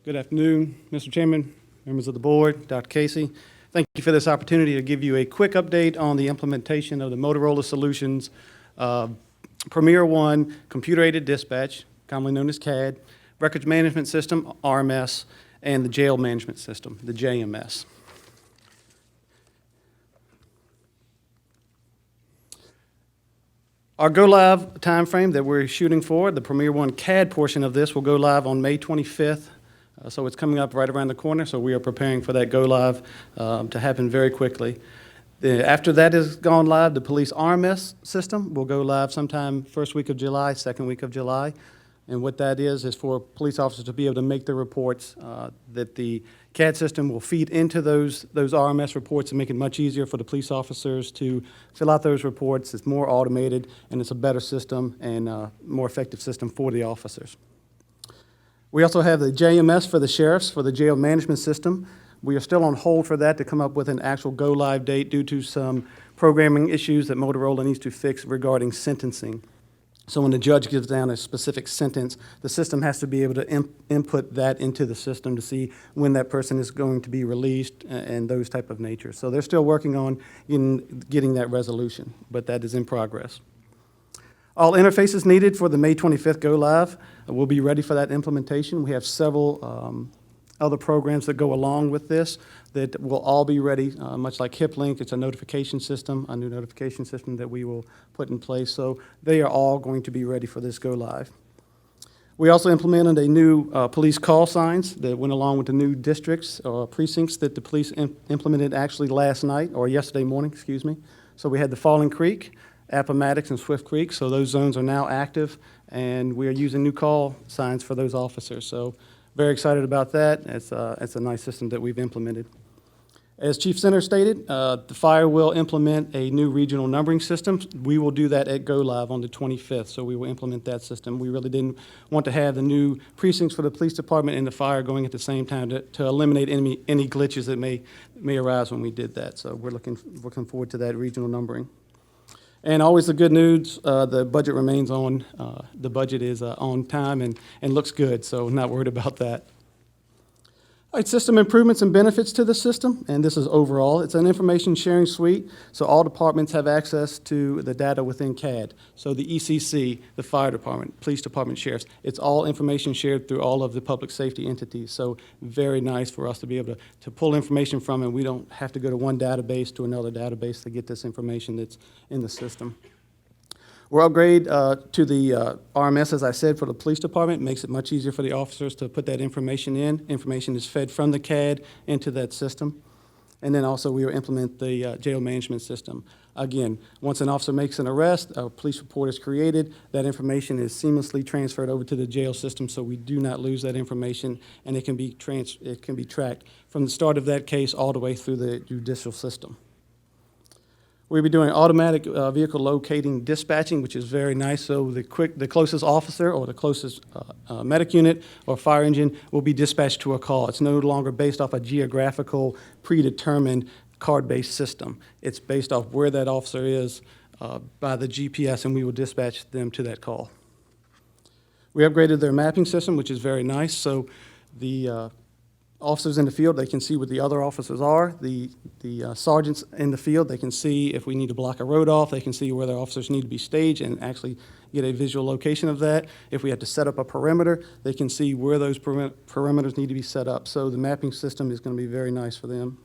Good afternoon, Mr. Chairman, members of the board, Dr. Casey. Thank you for this opportunity to give you a quick update on the implementation of the Motorola Solutions Premier One Computer-Aided Dispatch, commonly known as CAD, Records Management System, RMS, and the Jail Management System, the JMS. Our go-live timeframe that we're shooting for, the Premier One CAD portion of this will go live on May 25th. So it's coming up right around the corner, so we are preparing for that go-live to happen very quickly. After that has gone live, the police RMS system will go live sometime first week of July, second week of July. And what that is for police officers to be able to make the reports that the CAD system will feed into those RMS reports and make it much easier for the police officers to fill out those reports. It's more automated, and it's a better system and more effective system for the officers. We also have the JMS for the sheriffs, for the jail management system. We are still on hold for that to come up with an actual go-live date due to some programming issues that Motorola needs to fix regarding sentencing. So when the judge gives down a specific sentence, the system has to be able to input that into the system to see when that person is going to be released and those type of nature. So they're still working on getting that resolution, but that is in progress. All interfaces needed for the May 25th go-live will be ready for that implementation. We have several other programs that go along with this that will all be ready, much like HipLink. It's a notification system, a new notification system that we will put in place. So they are all going to be ready for this go-live. We also implemented a new police call signs that went along with the new districts or precincts that the police implemented actually last night, or yesterday morning, excuse me. So we had the Falling Creek, Appomattox, and Swift Creek. So those zones are now active, and we are using new call signs for those officers. So very excited about that. It's a nice system that we've implemented. As Chief Center stated, the fire will implement a new regional numbering system. We will do that at Go Live on the 25th, so we will implement that system. We really didn't want to have the new precincts for the police department and the fire going at the same time to eliminate any glitches that may arise when we did that. So we're looking forward to that regional numbering. And always the good news, the budget remains on. The budget is on time and looks good, so not worried about that. All right, system improvements and benefits to the system, and this is overall. It's an information sharing suite, so all departments have access to the data within CAD. So the ECC, the fire department, police department, sheriffs, it's all information shared through all of the public safety entities. So very nice for us to be able to pull information from, and we don't have to go to one database to another database to get this information that's in the system. We're upgrade to the RMS, as I said, for the police department. It makes it much easier for the officers to put that information in. Information is fed from the CAD into that system. And then also we will implement the jail management system. Again, once an officer makes an arrest, a police report is created, that information is seamlessly transferred over to the jail system so we do not lose that information, and it can be tracked from the start of that case all the way through the judicial system. We'll be doing automatic vehicle locating dispatching, which is very nice. So the closest officer or the closest medic unit or fire engine will be dispatched to a call. It's no longer based off a geographical, predetermined card-based system. It's based off where that officer is by the GPS, and we will dispatch them to that call. We upgraded their mapping system, which is very nice. So the officers in the field, they can see what the other officers are. The sergeants in the field, they can see if we need to block a road off. They can see where their officers need to be staged and actually get a visual location of that. If we have to set up a perimeter, they can see where those perimeters need to be set up. So the mapping system is going to be very nice for them.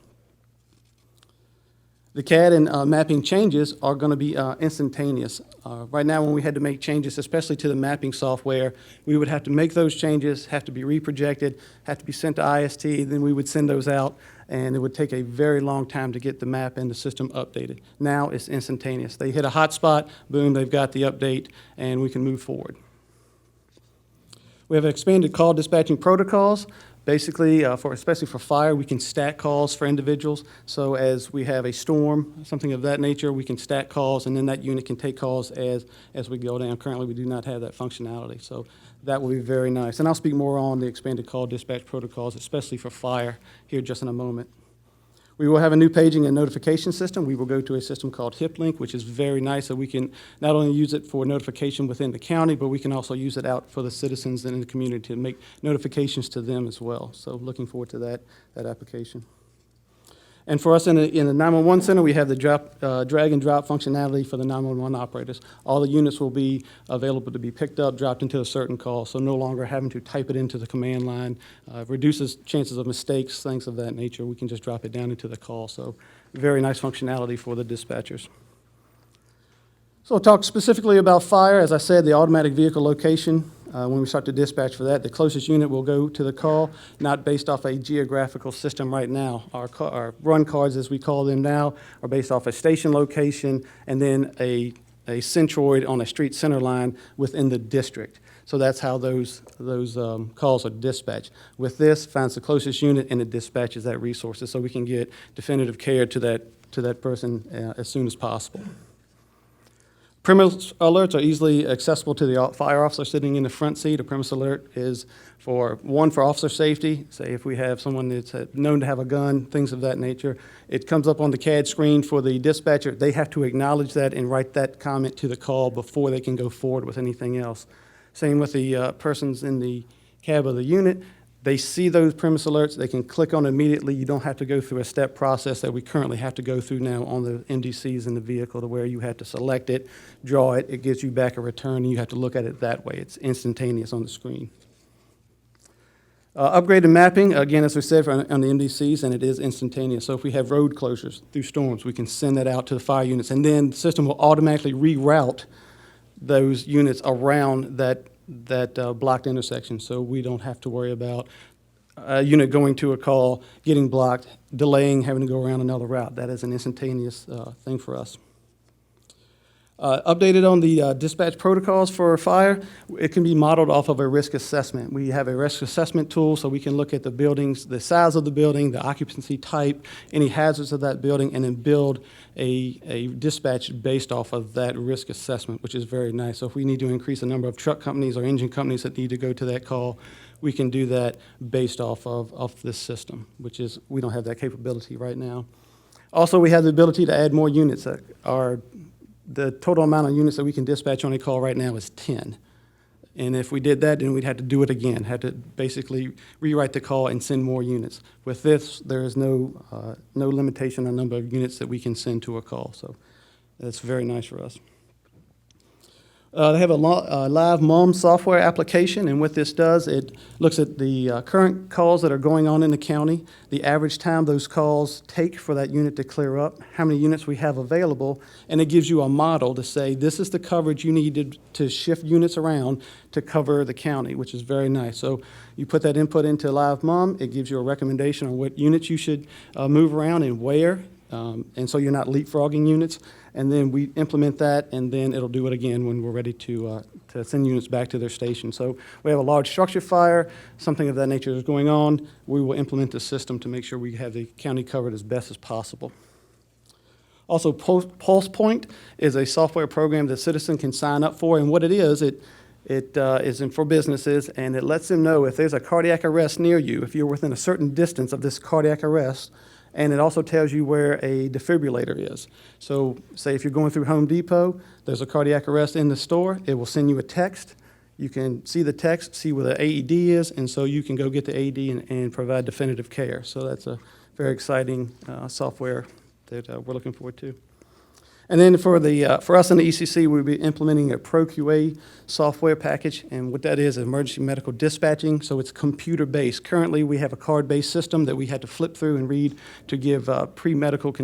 The CAD and mapping changes are going to be instantaneous. Right now, when we had to make changes, especially to the mapping software, we would have to make those changes, have to be reprojected, have to be sent to IST, then we would send those out, and it would take a very long time to get the map and the system updated. Now it's instantaneous. They hit a hot spot, boom, they've got the update, and we can move forward. We have expanded call dispatching protocols. Basically, especially for fire, we can stack calls for individuals. So as we have a storm, something of that nature, we can stack calls, and then that unit can take calls as we go down. Currently, we do not have that functionality, so that will be very nice. And I'll speak more on the expanded call dispatch protocols, especially for fire, here just in a moment. We will have a new paging and notification system. We will go to a system called HipLink, which is very nice, so we can not only use it for notification within the county, but we can also use it out for the citizens and in the community to make notifications to them as well. So looking forward to that application. And for us in the 911 center, we have the drag and drop functionality for the 911 operators. All the units will be available to be picked up, dropped into a certain call, so no longer having to type it into the command line. Reduces chances of mistakes, things of that nature. We can just drop it down into the call, so very nice functionality for the dispatchers. So I'll talk specifically about fire. As I said, the automatic vehicle location, when we start to dispatch for that, the closest unit will go to the call, not based off a geographical system right now. Our run cards, as we call them now, are based off a station location and then a centroid on a street center line within the district. So that's how those calls are dispatched. With this, finds the closest unit and it dispatches that resources so we can get definitive care to that person as soon as possible. Premise alerts are easily accessible to the fire officer sitting in the front seat. A premise alert is for officer safety. Say if we have someone that's known to have a gun, things of that nature. It comes up on the CAD screen for the dispatcher. They have to acknowledge that and write that comment to the call before they can go forward with anything else. Same with the persons in the cab of the unit. They see those premise alerts, they can click on it immediately. You don't have to go through a step process that we currently have to go through now on the MDCs in the vehicle, to where you have to select it, draw it, it gives you back a return, and you have to look at it that way. It's instantaneous on the screen. Upgraded mapping, again, as we said, on the MDCs, and it is instantaneous. So if we have road closures through storms, we can send that out to the fire units, and then the system will automatically reroute those units around that blocked intersection, so we don't have to worry about a unit going to a call, getting blocked, delaying, having to go around another route. That is an instantaneous thing for us. Updated on the dispatch protocols for fire, it can be modeled off of a risk assessment. We have a risk assessment tool so we can look at the buildings, the size of the building, the occupancy type, any hazards of that building, and then build a dispatch based off of that risk assessment, which is very nice. So if we need to increase the number of truck companies or engine companies that need to go to that call, we can do that based off of this system, which is, we don't have that capability right now. Also, we have the ability to add more units. The total amount of units that we can dispatch on a call right now is 10. And if we did that, then we'd have to do it again, had to basically rewrite the call and send more units. With this, there is no limitation on number of units that we can send to a call, so that's very nice for us. They have a live MOM software application, and what this does, it looks at the current calls that are going on in the county, the average time those calls take for that unit to clear up, how many units we have available, and it gives you a model to say this is the coverage you need to shift units around to cover the county, which is very nice. So you put that input into live MOM, it gives you a recommendation on what units you should move around and where, and so you're not leapfrogging units. And then we implement that, and then it'll do it again when we're ready to send units back to their station. So we have a large structure fire, something of that nature is going on. We will implement the system to make sure we have the county covered as best as possible. Also, Pulse Point is a software program that citizens can sign up for, and what it is for businesses, and it lets them know if there's a cardiac arrest near you, if you're within a certain distance of this cardiac arrest. And it also tells you where a defibrillator is. So say if you're going through Home Depot, there's a cardiac arrest in the store, it will send you a text. You can see the text, see where the AED is, and so you can go get the AED and provide definitive care. So that's a very exciting software that we're looking forward to. And then for us in the ECC, we'll be implementing a ProQA software package, and what that is emergency medical dispatching, so it's computer-based. Currently, we have a card-based system that we had to flip through and read to give pre-medical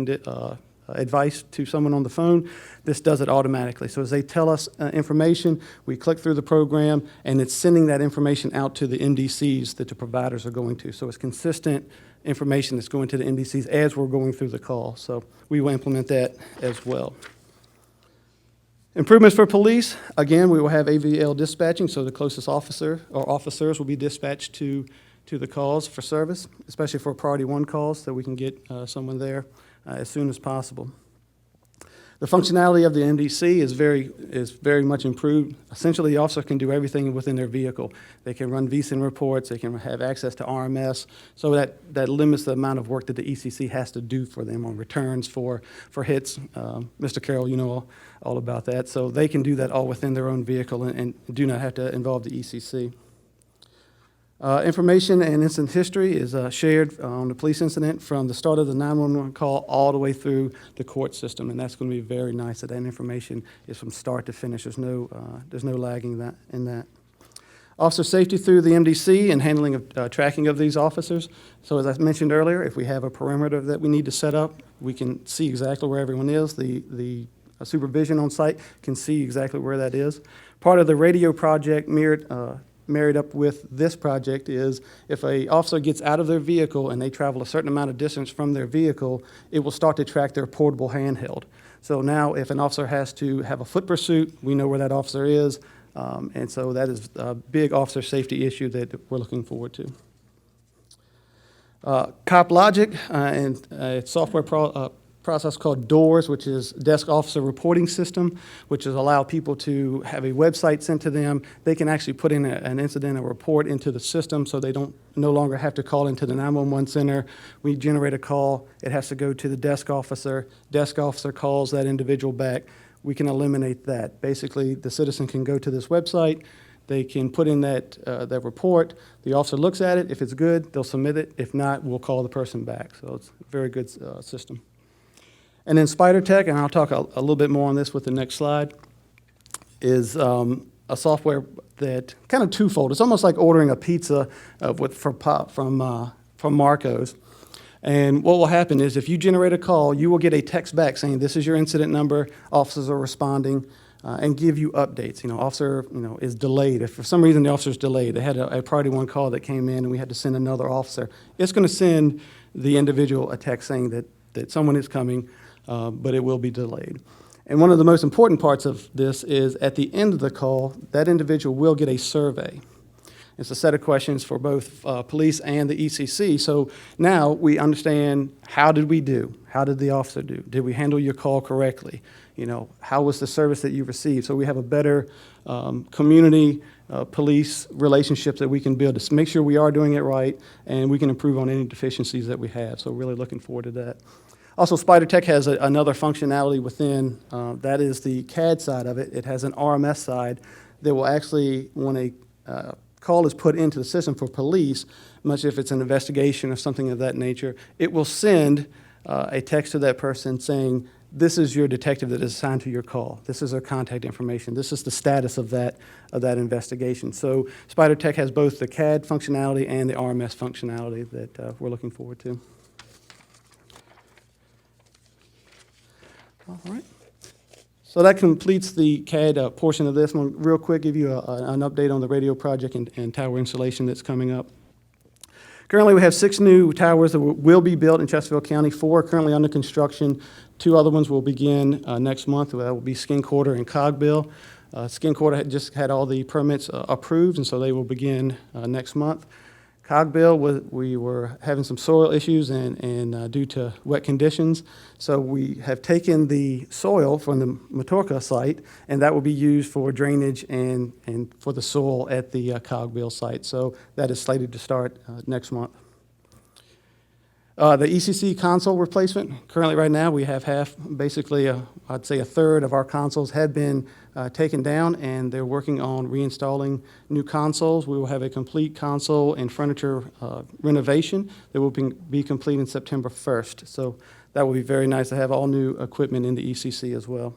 advice to someone on the phone. This does it automatically. So as they tell us information, we click through the program, and it's sending that information out to the MDCs that the providers are going to. So it's consistent information that's going to the MDCs as we're going through the call. So we will implement that as well. Improvements for police, again, we will have AVL dispatching, so the closest officer or officers will be dispatched to the calls for service, especially for priority 1 calls, so we can get someone there as soon as possible. The functionality of the MDC is very much improved. Essentially, the officer can do everything within their vehicle. They can run VSIN reports, they can have access to RMS, so that limits the amount of work that the ECC has to do for them on returns for hits. Mr. Carroll, you know all about that. So they can do that all within their own vehicle and do not have to involve the ECC. Information and incident history is shared on the police incident from the start of the 911 call all the way through the court system, and that's going to be very nice that information is from start to finish. There's no lagging in that. Officer safety through the MDC and handling of tracking of these officers. So as I mentioned earlier, if we have a perimeter that we need to set up, we can see exactly where everyone is. The supervision on site can see exactly where that is. Part of the radio project married up with this project is if an officer gets out of their vehicle and they travel a certain amount of distance from their vehicle, it will start to track their portable handheld. So now if an officer has to have a foot pursuit, we know where that officer is, and so that is a big officer safety issue that we're looking forward to. Cop Logic and a software process called DOORS, which is Desk Officer Reporting System, which is allow people to have a website sent to them. They can actually put in an incident, a report into the system, so they no longer have to call into the 911 center. We generate a call. It has to go to the desk officer. Desk officer calls that individual back. We can eliminate that. Basically, the citizen can go to this website. They can put in that report. The officer looks at it. If it's good, they'll submit it. If not, we'll call the person back. So it's a very good system. And then Spider Tech, and I'll talk a little bit more on this with the next slide, is a software that kind of twofold. It's almost like ordering a pizza from Marco's. And what will happen is if you generate a call, you will get a text back saying this is your incident number, officers are responding, and give you updates. Officer is delayed. If for some reason the officer is delayed, they had a priority one call that came in and we had to send another officer, it's going to send the individual a text saying that someone is coming, but it will be delayed. And one of the most important parts of this is at the end of the call, that individual will get a survey. It's a set of questions for both police and the ECC. So now we understand, how did we do? How did the officer do? Did we handle your call correctly? How was the service that you received? So we have a better community police relationships that we can build to make sure we are doing it right and we can improve on any deficiencies that we have. So really looking forward to that. Also, Spider Tech has another functionality within, that is the CAD side of it. It has an RMS side that will actually, when a call is put into the system for police, much if it's an investigation or something of that nature, it will send a text to that person saying, this is your detective that is assigned to your call. This is their contact information. This is the status of that investigation. So Spider Tech has both the CAD functionality and the RMS functionality that we're looking forward to. All right. So that completes the CAD portion of this. I'm going to real quick give you an update on the radio project and tower installation that's coming up. Currently, we have 6 new towers that will be built in Chesterfield County. 4 are currently under construction. 2 other ones will begin next month. That will be Skin Quarter and Cogbill. Skin Quarter just had all the permits approved, and so they will begin next month. Cogbill, we were having some soil issues and due to wet conditions. So we have taken the soil from the Matorka site, and that will be used for drainage and for the soil at the Cogbill site. So that is slated to start next month. The ECC console replacement, currently right now we have basically I'd say a third of our consoles have been taken down, and they're working on reinstalling new consoles. We will have a complete console and furniture renovation that will be complete in September 1st. So that will be very nice to have all new equipment in the ECC as well.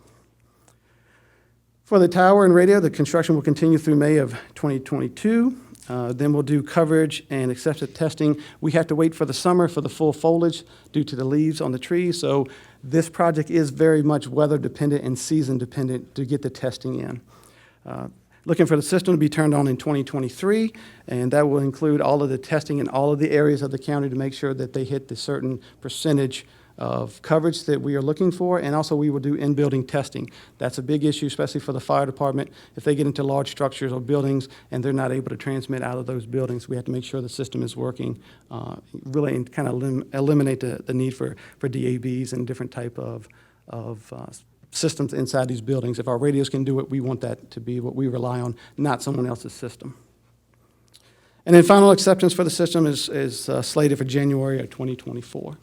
For the tower and radio, the construction will continue through May of 2022. Then we'll do coverage and acceptance testing. We have to wait for the summer for the full foliage due to the leaves on the trees. So this project is very much weather dependent and season dependent to get the testing in. Looking for the system to be turned on in 2023, and that will include all of the testing in all of the areas of the county to make sure that they hit the certain percentage of coverage that we are looking for, and also we will do in-building testing. That's a big issue, especially for the fire department. If they get into large structures or buildings and they're not able to transmit out of those buildings, we have to make sure the system is working, really, and kind of eliminate the need for DABs and different type of systems inside these buildings. If our radios can do it, we want that to be what we rely on, not someone else's system. And then final acceptance for the system is slated for January of 2024.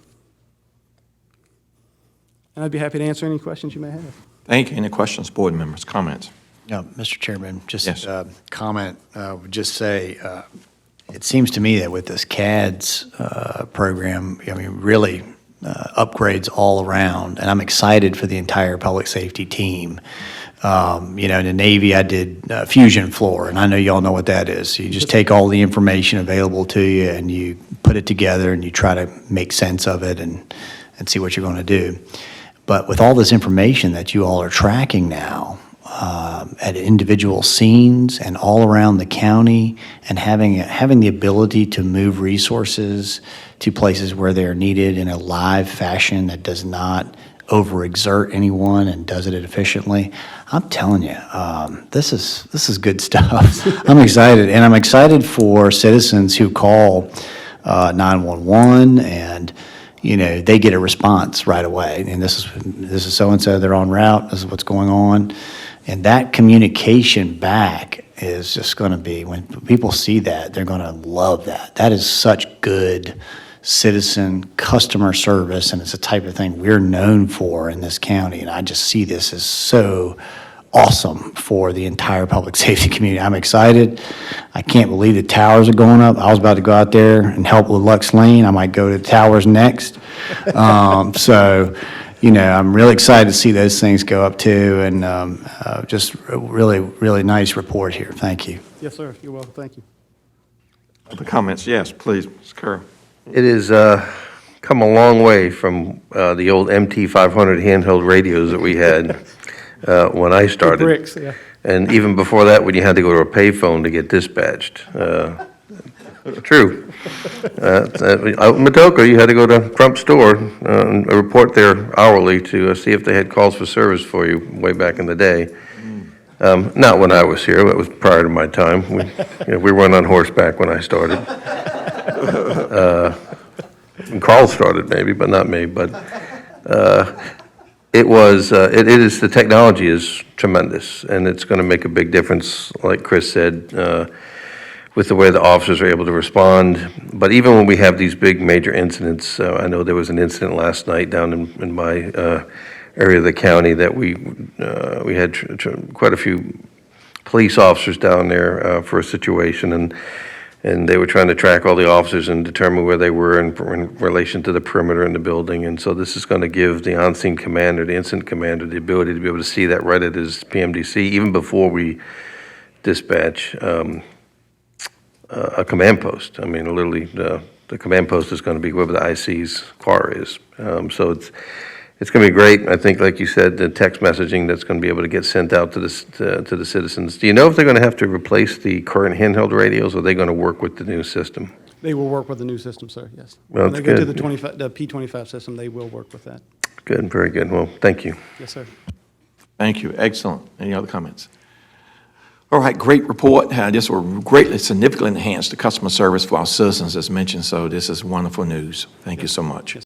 And I'd be happy to answer any questions you may have. Thank you. Any questions, board members, comments? Yeah, Mr. Chairman, just Yes. comment, would just say, it seems to me that with this CADS program, I mean, really upgrades all around, and I'm excited for the entire public safety team. In the Navy, I did fusion floor, and I know y'all know what that is. So you just take all the information available to you, and you put it together, and you try to make sense of it and see what you're going to do. But with all this information that you all are tracking now, at individual scenes and all around the county, and having the ability to move resources to places where they are needed in a live fashion that does not overexert anyone and does it efficiently, I'm telling you, this is good stuff. I'm excited, and I'm excited for citizens who call 911 and they get a response right away. And this is so-and-so, they're en route, this is what's going on. And that communication back is just going to be, when people see that, they're going to love that. That is such good citizen customer service, and it's the type of thing we're known for in this county. And I just see this as so awesome for the entire public safety community. I'm excited. I can't believe the towers are going up. I was about to go out there and help with Lux Lane. I might go to the towers next. I'm really excited to see those things go up too, and just a really, really nice report here. Thank you. Yes, sir. You're welcome. Thank you. Other comments? Yes, please, Ms. Kerr. It has come a long way from the old MT500 handheld radios that we had when I started. Bricks, yeah. And even before that, when you had to go to a payphone to get dispatched. True. Out in Matoka, you had to go to Crump's store and report there hourly to see if they had calls for service for you way back in the day. Not when I was here. That was prior to my time. We weren't on horseback when I started. And Carl started maybe, but not me. But it is, the technology is tremendous, and it's going to make a big difference, like Chris said, with the way the officers are able to respond. But even when we have these big major incidents, I know there was an incident last night down in my area of the county that we had quite a few police officers down there for a situation, and they were trying to track all the officers and determine where they were in relation to the perimeter in the building. And so this is going to give the on-scene commander, the incident commander, the ability to be able to see that right at his PMDC, even before we dispatch a command post. I mean, literally, the command post is going to be wherever the IC's car is. So it's going to be great. I think, like you said, the text messaging that's going to be able to get sent out to the citizens. Do you know if they're going to have to replace the current handheld radios, or are they going to work with the new system? They will work with the new system, sir, yes. Well, when that's they go to good. the P25 system, they will work with that. Good, very good. Well, thank you. Yes, sir. Thank you. Excellent. Any other comments? All right, great report. This will greatly, significantly enhance the customer service for our citizens, as mentioned, so this is wonderful news. Thank you so much.